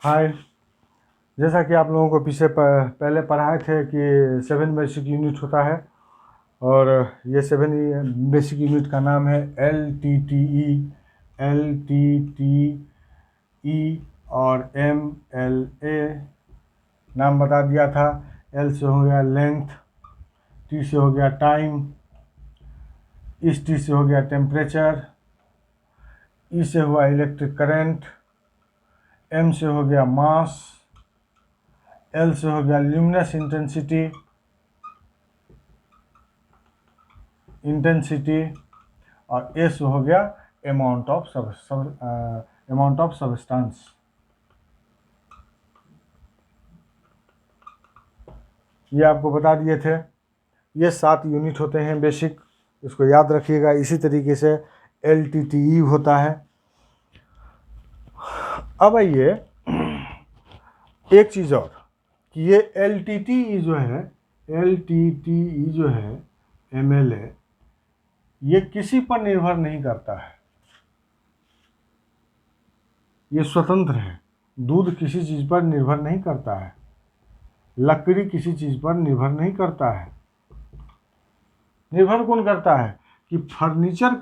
हाय। जैसा कि आप लोगों को पहले पढ़ाए थे कि 7 बेसिक यूनिट होता है और ये 7 बेसिक यूनिट का नाम है LTTE, LTTE और MLA नाम बता दिया था। L से हो गया लेंथ, T से हो गया टाइम, इस T से हो गया टेम्परेचर, E से हुआ इलेक्ट्रिक करंट, M से हो गया मास, L से हो गया ल्यूमिनस इंटेंसिटी और S हो गया अमाउंट ऑफ सब्सटेंस। ये आपको बता दिए थे। ये 7 यूनिट होते हैं बेसिक, इसको याद रखिएगा। इसी तरीके से LTTE होता है। अब आइए एक चीज़ और कि ये LTTE जो है MLA, ये किसी पर निर्भर नहीं करता है, ये स्वतंत्र है। दूध किसी चीज़ पर निर्भर नहीं करता है, लकड़ी किसी चीज़ पर निर्भर नहीं करता है। निर्भर कौन करता है कि फर्नीचर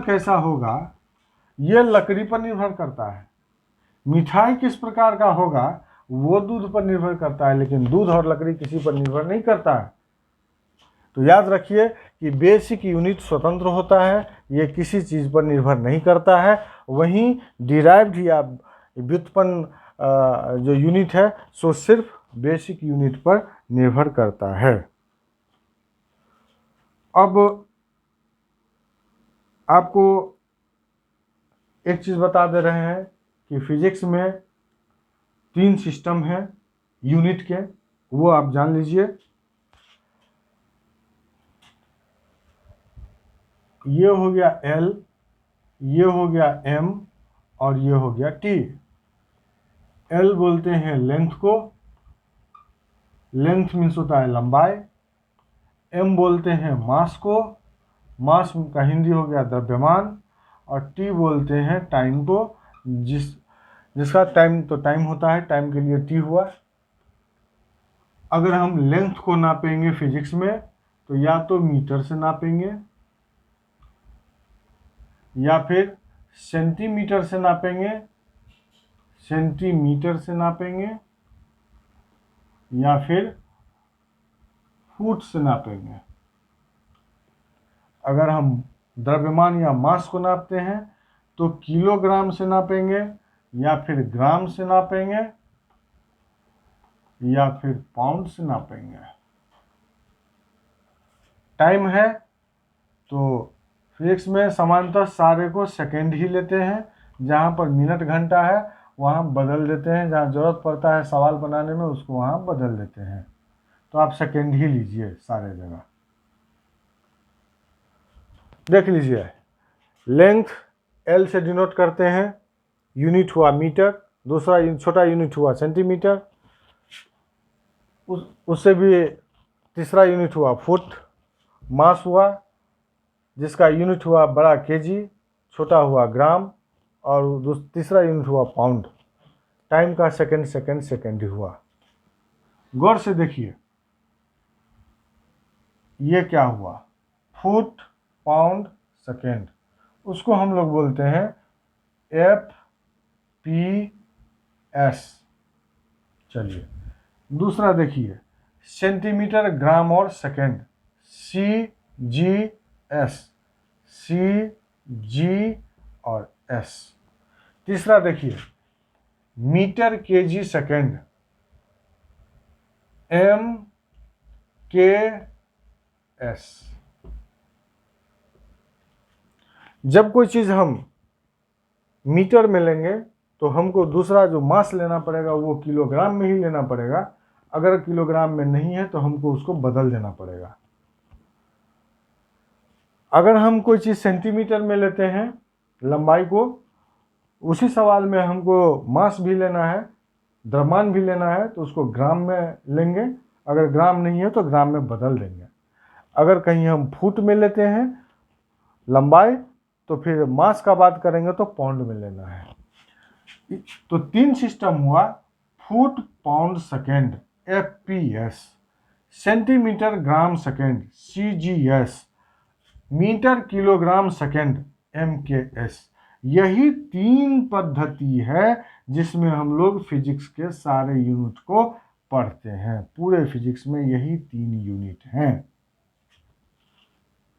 कैसा होगा, ये लकड़ी पर निर्भर करता है। मिठाई किस प्रकार का होगा वो दूध पर निर्भर करता है, लेकिन दूध और लकड़ी किसी पर निर्भर नहीं करता है। तो याद रखिए कि बेसिक यूनिट स्वतंत्र होता है, ये किसी चीज़ पर निर्भर नहीं करता है। वहीं डिराइव्ड या व्युत्पन्न जो यूनिट है सो सिर्फ बेसिक यूनिट पर निर्भर करता है। अब आपको एक चीज़ बता दे रहे हैं कि फिजिक्स में 3 सिस्टम हैं यूनिट के, वो आप जान लीजिए। ये हो गया L, ये हो गया M और ये हो गया T। L बोलते हैं लेंथ को, लेंथ मीन्स होता है लंबाई। M बोलते हैं मास को, मास का हिंदी हो गया द्रव्यमान। और T बोलते हैं टाइम को, जिसका टाइम होता है, टाइम के लिए T हुआ। अगर हम लेंथ को नापेंगे फिजिक्स में तो या तो मीटर से नापेंगे या फिर सेंटीमीटर से नापेंगे या फिर फुट से नापेंगे। अगर हम द्रव्यमान या मास को नापते हैं तो किलोग्राम से नापेंगे या फिर ग्राम से नापेंगे या फिर पाउंड से नापेंगे। टाइम है तो फिजिक्स में सामान्यतः सारे को सेकेंड ही लेते हैं, जहाँ पर मिनट घंटा है वहाँ बदल देते हैं, जहाँ ज़रूरत पड़ता है सवाल बनाने में उसको वहाँ बदल देते हैं। तो आप सेकेंड ही लीजिए सारे जगह। देख लीजिए, लेंथ L से डिनोट करते हैं, यूनिट हुआ मीटर, दूसरा छोटा यूनिट हुआ सेंटीमीटर, उससे भी तीसरा यूनिट हुआ फुट। मास हुआ जिसका यूनिट हुआ बड़ा केजी, छोटा हुआ ग्राम और तीसरा यूनिट हुआ पाउंड। टाइम का सेकंड ही हुआ। गौर से देखिए ये क्या हुआ, फुट पाउंड सेकेंड, उसको हम लोग बोलते हैं FPS। चलिए दूसरा देखिए, सेंटीमीटर ग्राम और सेकेंड, CG और S। तीसरा देखिए, मीटर केजी सेकेंड, MKS। जब कोई चीज़ हम मीटर में लेंगे तो हमको दूसरा जो मास लेना पड़ेगा वो किलोग्राम में ही लेना पड़ेगा। अगर किलोग्राम में नहीं है तो हमको उसको बदल देना पड़ेगा। अगर हम कोई चीज़ सेंटीमीटर में लेते हैं लंबाई को, उसी सवाल में हमको मास भी लेना है, द्रव्यमान भी लेना है, तो उसको ग्राम में लेंगे। अगर ग्राम नहीं है तो ग्राम में बदल देंगे। अगर कहीं हम फुट में लेते हैं लंबाई तो फिर मास का बात करेंगे तो पाउंड में लेना है। तो 3 सिस्टम हुआ, foot pound second FPS, centimetre gram second CGS, metre kilogram second MKS। यही 3 पद्धति है जिसमें हम लोग फिजिक्स के सारे यूनिट को पढ़ते हैं। पूरे फिजिक्स में यही 3 यूनिट हैं।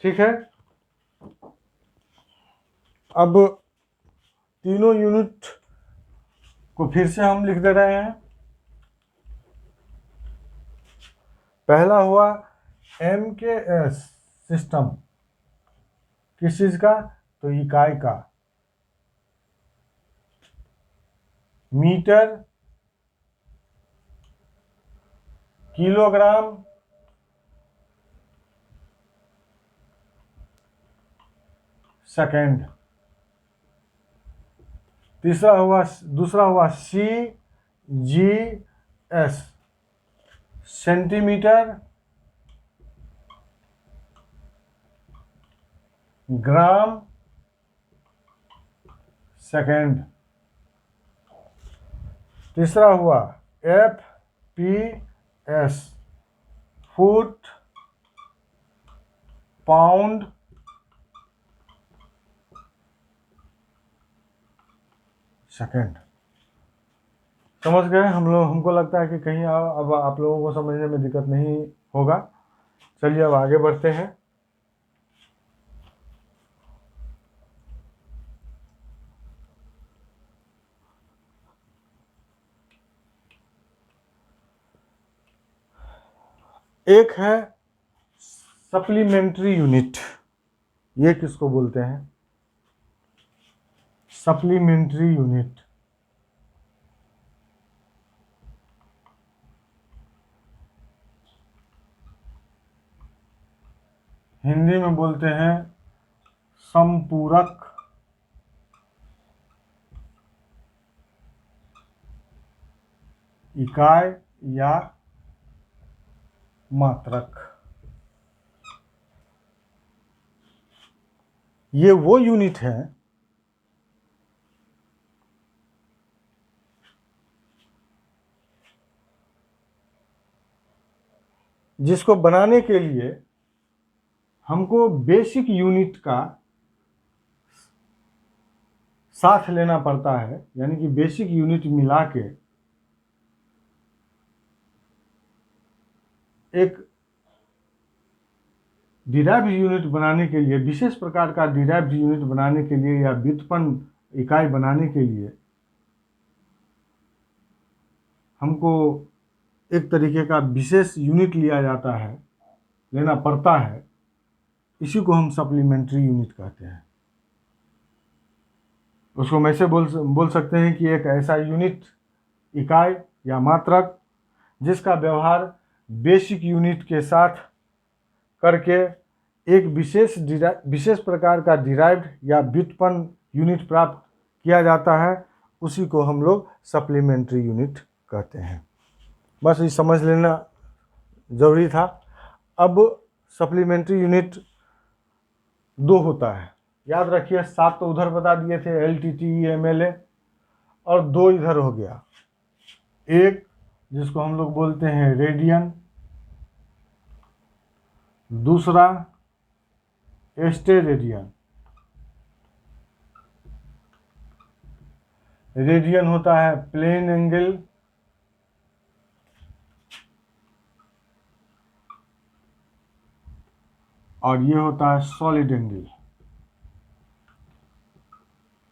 ठीक है, अब तीनों यूनिट को फिर से हम लिख दे रहे हैं। पहला हुआ MKS सिस्टम, किस चीज का? तो इकाई का, मीटर किलोग्राम सेकेंड। दूसरा हुआ CGS, सेंटीमीटर ग्राम सेकेंड। तीसरा हुआ FPS, फुट पाउंड सेकेंड। समझ गए हम लोग? हमको लगता है कि कहीं अब आप लोगों को समझने में दिक्कत नहीं होगा। चलिए अब आगे बढ़ते हैं। एक है सप्लीमेंट्री यूनिट। ये किसको बोलते हैं? Supplementary unit. हिंदी में बोलते हैं संपूरक इकाई या मात्रक। ये वो यूनिट है जिसको बनाने के लिए हमको बेसिक यूनिट का साथ लेना पड़ता है, यानी कि बेसिक यूनिट मिला के एक डिराइव्ड यूनिट बनाने के लिए, विशेष प्रकार का डिराइव्ड यूनिट बनाने के लिए या व्युत्पन्न इकाई बनाने के लिए हमको एक तरीके का विशेष यूनिट लिया जाता है, लेना पड़ता है। इसी को हम सप्लीमेंट्री यूनिट कहते हैं। उसको हम ऐसे बोल सकते हैं कि एक ऐसा यूनिट, इकाई या मात्रक जिसका व्यवहार बेसिक यूनिट के साथ करके एक विशेष प्रकार का डिराइव्ड या व्युत्पन्न यूनिट प्राप्त किया जाता है, उसी को हम लोग सप्लीमेंट्री यूनिट कहते हैं। बस ये समझ लेना जरूरी था। अब सप्लीमेंट्री यूनिट 2 होता है, याद रखिए। 7 तो उधर बता दिए थे, LTTE MLA, और 2 इधर हो गया। एक जिसको हम लोग बोलते हैं रेडियन, दूसरा स्टेरेडियन। रेडियन होता है प्लेन एंगल, और ये होता है सॉलिड एंगल।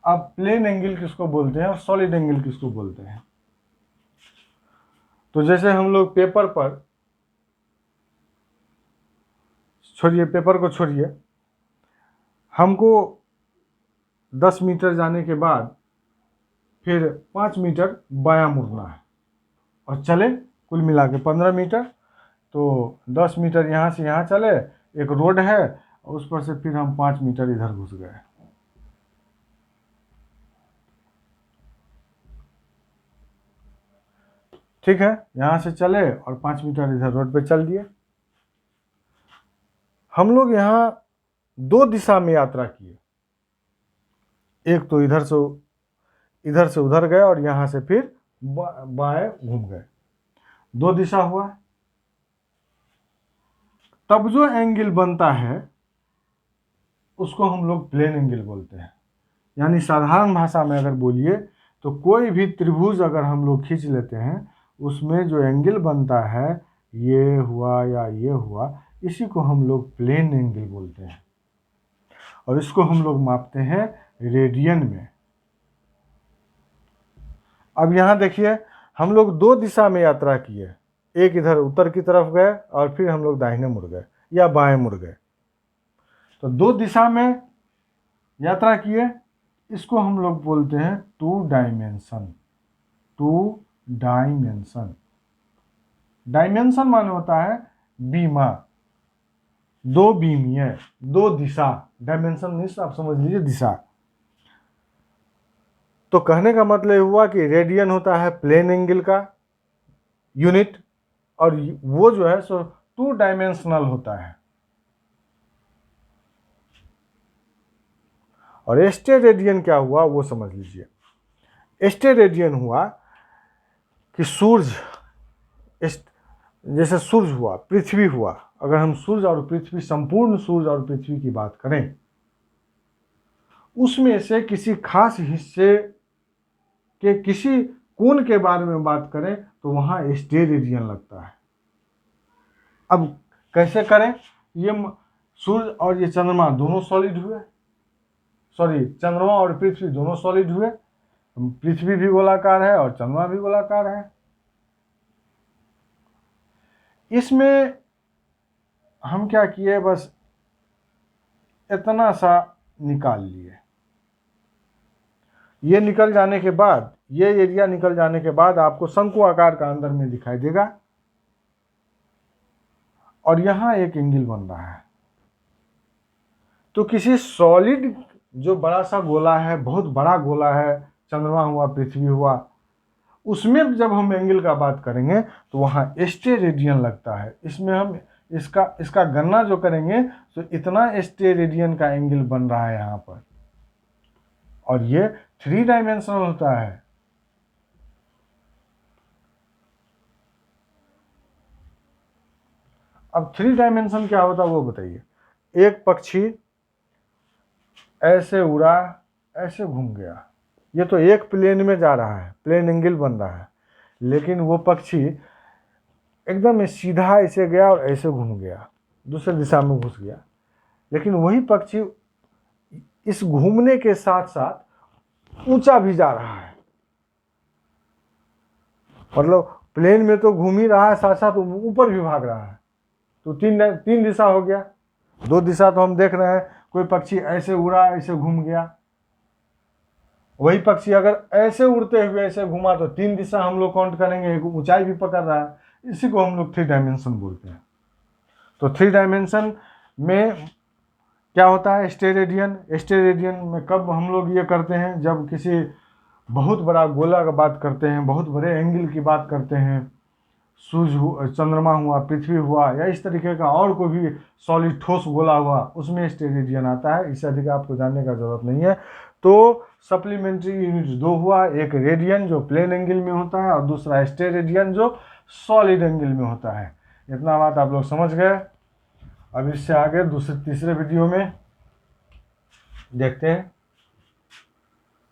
अब प्लेन एंगल किसको बोलते हैं और सॉलिड एंगल किसको बोलते हैं? तो जैसे हम लोग पेपर पर, छोड़िए पेपर को छोड़िए, हमको 10 मीटर जाने के बाद फिर 5 मीटर बायां मुड़ना है और चले कुल मिला के 15 मीटर। तो 10 मीटर यहाँ से यहाँ चले, एक रोड है, उस पर से फिर हम 5 मीटर इधर घुस गए। ठीक है, यहाँ से चले और 5 मीटर इधर रोड पे चल दिए। हम लोग यहाँ 2 दिशा में यात्रा किए। एक तो इधर से इधर से उधर गए और यहाँ से फिर बाएं घूम गए, 2 दिशा हुआ। तब जो एंगल बनता है उसको हम लोग प्लेन एंगल बोलते हैं। यानी साधारण भाषा में अगर बोलिए तो कोई भी त्रिभुज अगर हम लोग खींच लेते हैं उसमें जो एंगल बनता है, ये हुआ या ये हुआ, इसी को हम लोग प्लेन एंगल बोलते हैं और इसको हम लोग मापते हैं रेडियन में। अब यहाँ देखिए, हम लोग 2 दिशा में यात्रा किए, एक इधर उत्तर की तरफ गए और फिर हम लोग दाहिने मुड़ गए या बाएं मुड़ गए, तो 2 दिशा में यात्रा किए, इसको हम लोग बोलते हैं 2 डायमेंशन। 2 डायमेंशन, डायमेंशन माने होता है बीमा, 2 बीमीय, 2 दिशा। डायमेंशन मीन्स आप समझ लीजिए दिशा। तो कहने का मतलब हुआ कि रेडियन होता है प्लेन एंगल का यूनिट और वो जो है सो 2 डायमेंशनल होता है। और स्टेरेडियन क्या हुआ वो समझ लीजिए। स्टेरेडियन हुआ कि सूर्य, जैसे सूर्य हुआ, पृथ्वी हुआ, अगर हम सूर्य और पृथ्वी, संपूर्ण सूर्य और पृथ्वी की बात करें, उसमें से किसी खास हिस्से के किसी कोण के बारे में बात करें तो वहां स्टेरेडियन लगता है। अब कैसे करें? ये सूर्य और ये चंद्रमा दोनों सॉलिड हुए, सॉरी चंद्रमा और पृथ्वी दोनों सॉलिड हुए, पृथ्वी भी गोलाकार है और चंद्रमा भी गोलाकार है। इसमें हम क्या किए, बस इतना सा निकाल लिए। ये निकल जाने के बाद, ये एरिया निकल जाने के बाद आपको शंकु आकार का अंदर में दिखाई देगा और यहां एक एंगल बन रहा है। तो किसी सॉलिड जो बड़ा सा गोला है, बहुत बड़ा गोला है, चंद्रमा हुआ, पृथ्वी हुआ, उसमें जब हम एंगल का बात करेंगे तो वहाँ स्टेरेडियन लगता है। इसमें हम इसका गणना जो करेंगे तो इतना स्टेरेडियन का एंगल बन रहा है यहाँ पर, और ये 3 डायमेंशनल होता है। अब 3 डायमेंशन क्या होता है वो बताइए। एक पक्षी ऐसे उड़ा, ऐसे घूम गया, ये तो एक प्लेन में जा रहा है, प्लेन एंगल बन रहा है, लेकिन वो पक्षी एकदम सीधा ऐसे गया और ऐसे घूम गया, दूसरे दिशा में घुस गया। लेकिन वही पक्षी इस घूमने के साथ साथ ऊंचा भी जा रहा है, मतलब प्लेन में तो घूम ही रहा है, साथ साथ ऊपर भी भाग रहा है। तो 3 दिशा हो गया। 2 दिशा तो हम देख रहे हैं, कोई पक्षी ऐसे उड़ा, ऐसे घूम गया। वही पक्षी अगर ऐसे उड़ते हुए ऐसे घुमा तो 3 दिशा हम लोग काउंट करेंगे, ऊंचाई भी पकड़ रहा है, इसी को हम लोग 3 डायमेंशन बोलते हैं। तो 3 डायमेंशन में क्या होता है? स्टेरेडियन। स्टेरेडियन में कब हम लोग ये करते हैं? जब किसी बहुत बड़ा गोला का बात करते हैं, बहुत बड़े एंगल की बात करते हैं, सूर्य, चंद्रमा हुआ, पृथ्वी हुआ, या इस तरीके का और कोई भी सॉलिड ठोस गोला हुआ, उसमें स्टेरेडियन आता है। इससे अधिक आपको जानने का जरूरत नहीं है। तो सप्लीमेंट्री यूनिट 2 हुआ, एक रेडियन जो प्लेन एंगल में होता है और दूसरा स्टेरेडियन जो सॉलिड एंगल में होता है। इतना बात आप लोग समझ गए। अब इससे आगे दूसरे तीसरे वीडियो में देखते हैं।